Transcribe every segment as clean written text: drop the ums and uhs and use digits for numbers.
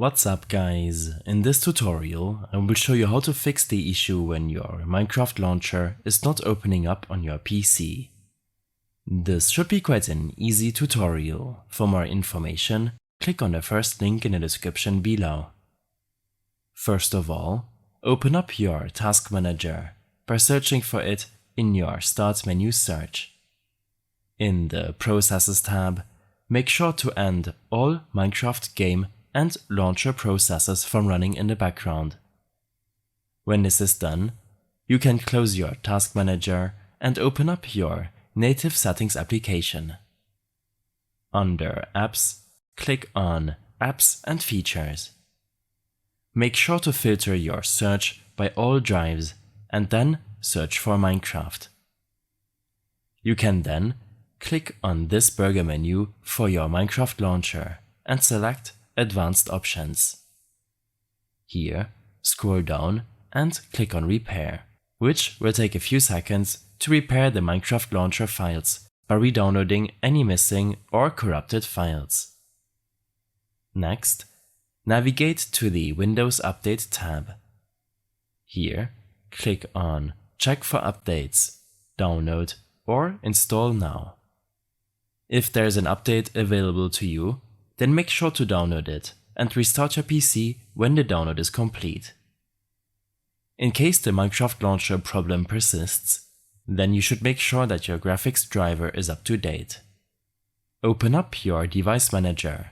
What's up guys, in this tutorial I will show you how to fix the issue when your Minecraft launcher is not opening up on your PC. This should be quite an easy tutorial. For more information, click on the first link in the description below. First of all, open up your Task Manager by searching for it in your Start menu search. In the Processes tab, make sure to end all Minecraft game and launcher processes from running in the background. When this is done, you can close your Task Manager and open up your native settings application. Under Apps, click on Apps and Features. Make sure to filter your search by all drives and then search for Minecraft. You can then click on this burger menu for your Minecraft launcher and select Advanced Options. Here, scroll down and click on Repair, which will take a few seconds to repair the Minecraft launcher files by re-downloading any missing or corrupted files. Next, navigate to the Windows Update tab. Here, click on Check for Updates, Download or Install Now. If there is an update available to you, then make sure to download it and restart your PC when the download is complete. In case the Minecraft launcher problem persists, then you should make sure that your graphics driver is up to date. Open up your Device Manager.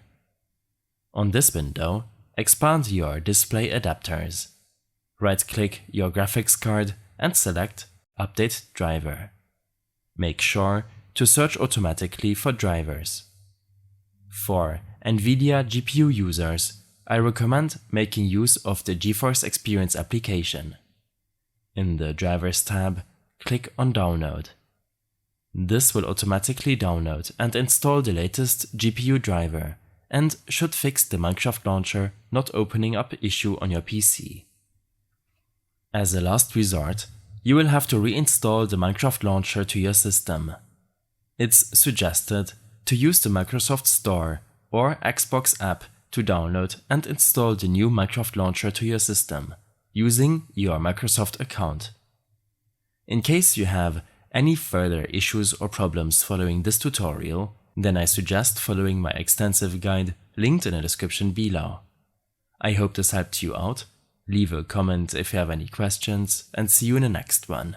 On this window, expand your display adapters. Right-click your graphics card and select Update Driver. Make sure to search automatically for drivers. For NVIDIA GPU users, I recommend making use of the GeForce Experience application. In the Drivers tab, click on Download. This will automatically download and install the latest GPU driver and should fix the Minecraft launcher not opening up issue on your PC. As a last resort, you will have to reinstall the Minecraft launcher to your system. It's suggested to use the Microsoft Store or Xbox app to download and install the new Minecraft launcher to your system using your Microsoft account. In case you have any further issues or problems following this tutorial, then I suggest following my extensive guide linked in the description below. I hope this helped you out. Leave a comment if you have any questions and see you in the next one.